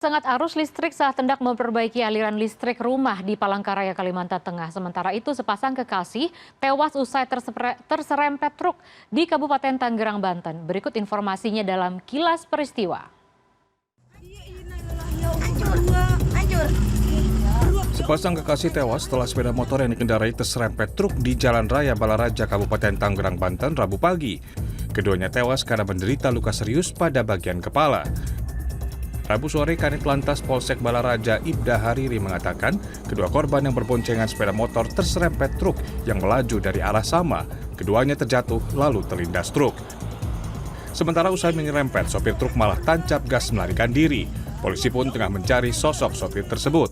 Sengat arus listrik saat hendak memperbaiki aliran listrik rumah di Palangkaraya, Kalimantan Tengah. Sementara itu, sepasang kekasih tewas usai terserempet truk di Kabupaten Tanggerang, Banten. Berikut informasinya dalam Kilas Peristiwa. Sepasang kekasih tewas setelah sepeda motor yang dikendarai terserempet truk di Jalan Raya Balaraja, Kabupaten Tanggerang, Banten, Rabu pagi. Keduanya tewas karena menderita luka serius pada bagian kepala. Rabu sore, Kanit Lantas Polsek Balaraja Ibda Hariri mengatakan kedua korban yang berboncengan sepeda motor terserempet truk yang melaju dari arah sama. Keduanya terjatuh lalu terlindas truk. Sementara usai menyerempet, sopir truk malah tancap gas melarikan diri. Polisi pun tengah mencari sosok sopir tersebut.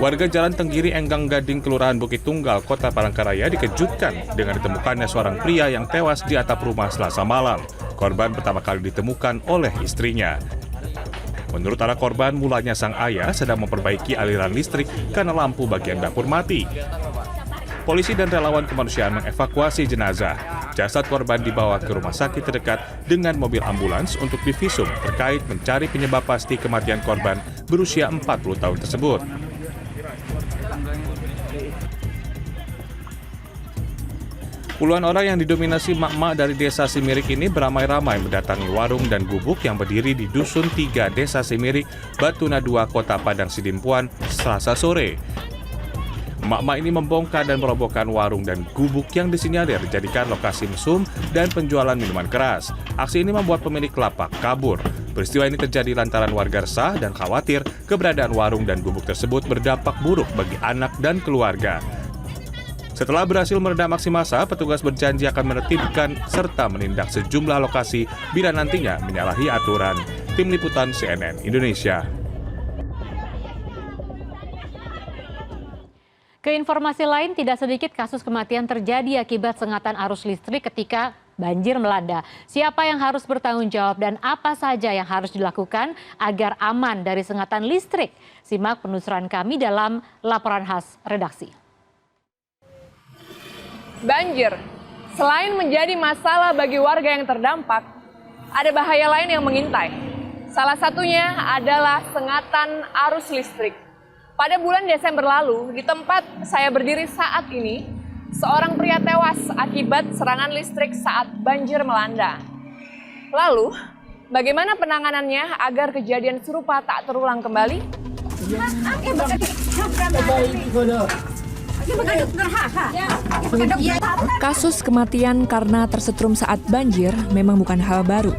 Warga Jalan Tenggiri Enggang Gading, Kelurahan Bukit Tunggal, Kota Palangkaraya dikejutkan dengan ditemukannya seorang pria yang tewas di atap rumah Selasa malam. Korban pertama kali ditemukan oleh istrinya. Menurut anak korban, mulanya sang ayah sedang memperbaiki aliran listrik karena lampu bagian dapur mati. Polisi dan relawan kemanusiaan mengevakuasi jenazah. Jasad korban dibawa ke rumah sakit terdekat dengan mobil ambulans untuk divisum terkait mencari penyebab pasti kematian korban berusia 40 tahun tersebut. Puluhan orang yang didominasi mak-mak dari desa Simirik ini beramai-ramai mendatangi warung dan gubuk yang berdiri di Dusun 3 Desa Simirik, Batuna 2, Kota Padang Sidimpuan, Selasa sore. Mak-mak ini membongkar dan merobohkan warung dan gubuk yang disinyalir dijadikan lokasi mesum dan penjualan minuman keras. Aksi ini membuat pemilik lapak kabur. Peristiwa ini terjadi lantaran warga resah dan khawatir keberadaan warung dan gubuk tersebut berdampak buruk bagi anak dan keluarga. Setelah berhasil meredam aksi massa, petugas berjanji akan menertibkan serta menindak sejumlah lokasi bila nantinya menyalahi aturan. Tim Liputan CNN Indonesia. Ke informasi lain, tidak sedikit kasus kematian terjadi akibat sengatan arus listrik ketika banjir melanda. Siapa yang harus bertanggung jawab dan apa saja yang harus dilakukan agar aman dari sengatan listrik? Simak penelusuran kami dalam laporan khas redaksi. Banjir, selain menjadi masalah bagi warga yang terdampak, ada bahaya lain yang mengintai. Salah satunya adalah sengatan arus listrik. Pada bulan Desember lalu, di tempat saya berdiri saat ini, seorang pria tewas akibat serangan listrik saat banjir melanda. Lalu, bagaimana penanganannya agar kejadian serupa tak terulang kembali? Kasus kematian karena tersetrum saat banjir memang bukan hal baru.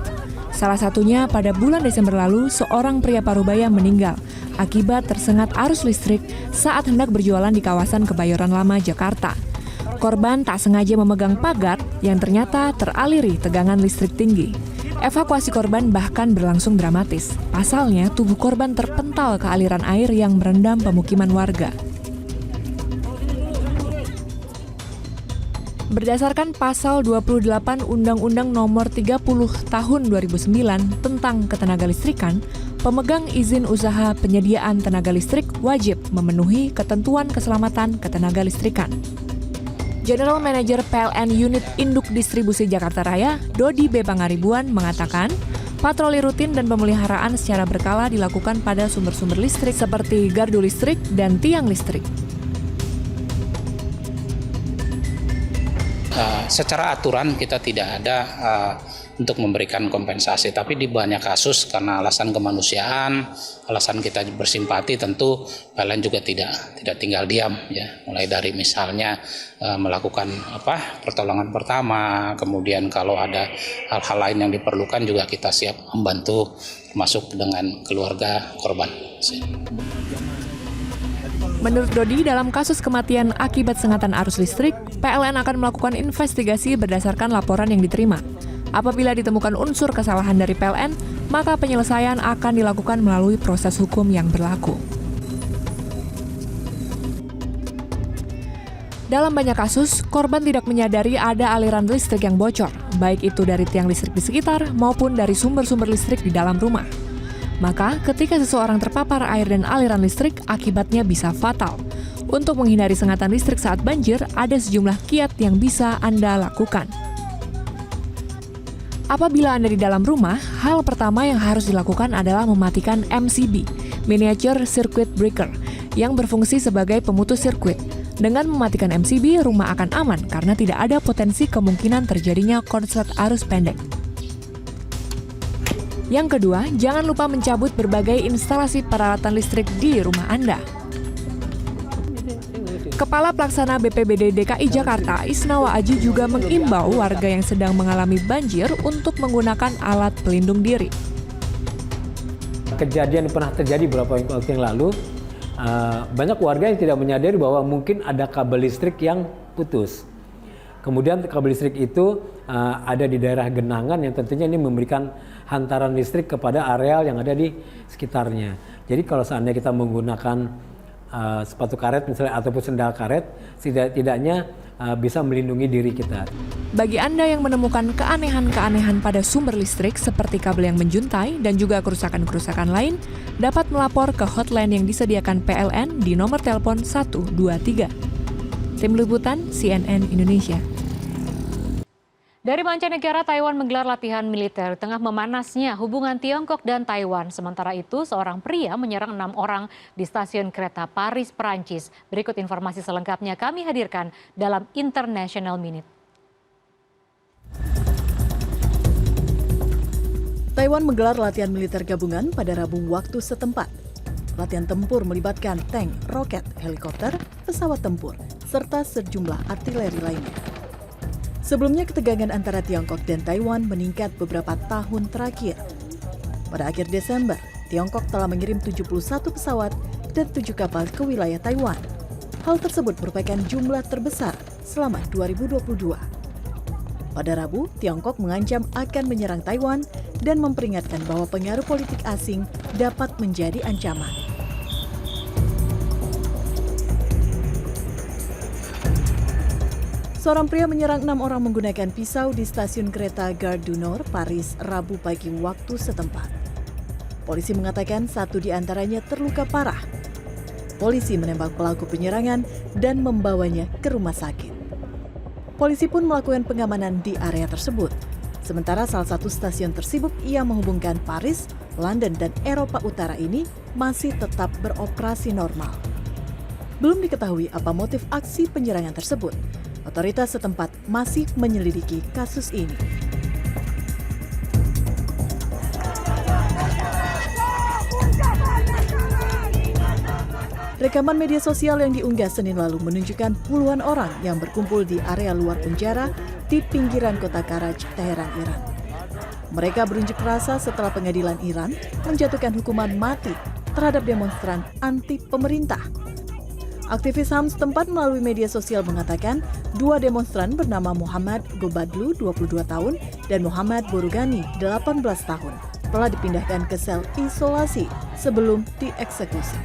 Salah satunya pada bulan Desember lalu, seorang pria Parubaya meninggal akibat tersengat arus listrik saat hendak berjualan di kawasan Kebayoran Lama, Jakarta. Korban tak sengaja memegang pagar yang ternyata teraliri tegangan listrik tinggi. Evakuasi korban bahkan berlangsung dramatis. Pasalnya, tubuh korban terpental ke aliran air yang merendam pemukiman warga. Berdasarkan pasal 28 Undang-Undang Nomor 30 Tahun 2009 tentang Ketenagalistrikan, pemegang izin usaha penyediaan tenaga listrik wajib memenuhi ketentuan keselamatan ketenagalistrikan. General Manager PLN Unit Induk Distribusi Jakarta Raya, Dodi B. Pangaribuan, mengatakan patroli rutin dan pemeliharaan secara berkala dilakukan pada sumber-sumber listrik seperti gardu listrik dan tiang listrik. Secara aturan kita tidak ada untuk memberikan kompensasi, tapi di banyak kasus karena alasan kemanusiaan, alasan kita bersimpati, tentu PLN juga tidak tinggal diam, ya. Mulai dari misalnya melakukan pertolongan pertama, kemudian kalau ada hal-hal lain yang diperlukan juga kita siap membantu, termasuk dengan keluarga korban. Menurut Dodi, dalam kasus kematian akibat sengatan arus listrik, PLN akan melakukan investigasi berdasarkan laporan yang diterima. Apabila ditemukan unsur kesalahan dari PLN, maka penyelesaian akan dilakukan melalui proses hukum yang berlaku. Dalam banyak kasus, korban tidak menyadari ada aliran listrik yang bocor, baik itu dari tiang listrik di sekitar maupun dari sumber-sumber listrik di dalam rumah. Maka, ketika seseorang terpapar air dan aliran listrik, akibatnya bisa fatal. Untuk menghindari sengatan listrik saat banjir, ada sejumlah kiat yang bisa Anda lakukan. Apabila Anda di dalam rumah, hal pertama yang harus dilakukan adalah mematikan MCB, Miniature Circuit Breaker, yang berfungsi sebagai pemutus sirkuit. Dengan mematikan MCB, rumah akan aman karena tidak ada potensi kemungkinan terjadinya korslet arus pendek. Yang kedua, jangan lupa mencabut berbagai instalasi peralatan listrik di rumah Anda. Kepala Pelaksana BPBD DKI Jakarta, Isnawa Aji juga mengimbau warga yang sedang mengalami banjir untuk menggunakan alat pelindung diri. Kejadian pernah terjadi beberapa waktu yang lalu, banyak warga yang tidak menyadari bahwa mungkin ada kabel listrik yang putus. Kemudian kabel listrik itu ada di daerah genangan yang tentunya ini memberikan hantaran listrik kepada areal yang ada di sekitarnya. Jadi kalau seandainya kita menggunakan sepatu karet misalnya ataupun sendal karet, setidaknya bisa melindungi diri kita. Bagi Anda yang menemukan keanehan-keanehan pada sumber listrik seperti kabel yang menjuntai dan juga kerusakan-kerusakan lain, dapat melapor ke hotline yang disediakan PLN di nomor telepon 123. Tim Liputan CNN Indonesia. Dari mancanegara, Taiwan menggelar latihan militer tengah memanasnya hubungan Tiongkok dan Taiwan. Sementara itu, seorang pria menyerang 6 orang di stasiun kereta Paris, Perancis. Berikut informasi selengkapnya kami hadirkan dalam International Minute. Taiwan menggelar latihan militer gabungan pada Rabu waktu setempat. Latihan tempur melibatkan tank, roket, helikopter, pesawat tempur, serta sejumlah artileri lainnya. Sebelumnya ketegangan antara Tiongkok dan Taiwan meningkat beberapa tahun terakhir. Pada akhir Desember, Tiongkok telah mengirim 71 pesawat dan 7 kapal ke wilayah Taiwan. Hal tersebut merupakan jumlah terbesar selama 2022. Pada Rabu, Tiongkok mengancam akan menyerang Taiwan dan memperingatkan bahwa pengaruh politik asing dapat menjadi ancaman. Seorang pria menyerang 6 orang menggunakan pisau di stasiun kereta Gare du Nord, Paris, Rabu pagi waktu setempat. Polisi mengatakan 1 di antaranya terluka parah. Polisi menembak pelaku penyerangan dan membawanya ke rumah sakit. Polisi pun melakukan pengamanan di area tersebut. Sementara salah satu stasiun tersibuk yang menghubungkan Paris, London, dan Eropa Utara ini masih tetap beroperasi normal. Belum diketahui apa motif aksi penyerangan tersebut. Otoritas setempat masih menyelidiki kasus ini. Rekaman media sosial yang diunggah Senin lalu menunjukkan puluhan orang yang berkumpul di area luar penjara di pinggiran kota Karaj, Teheran, Iran. Mereka berunjuk rasa setelah pengadilan Iran menjatuhkan hukuman mati terhadap demonstran anti pemerintah. Aktivis HAM setempat melalui media sosial mengatakan 2 demonstran bernama Muhammad Gobadlu, 22 tahun, dan Muhammad Borugani, 18 tahun, telah dipindahkan ke sel isolasi sebelum dieksekusi.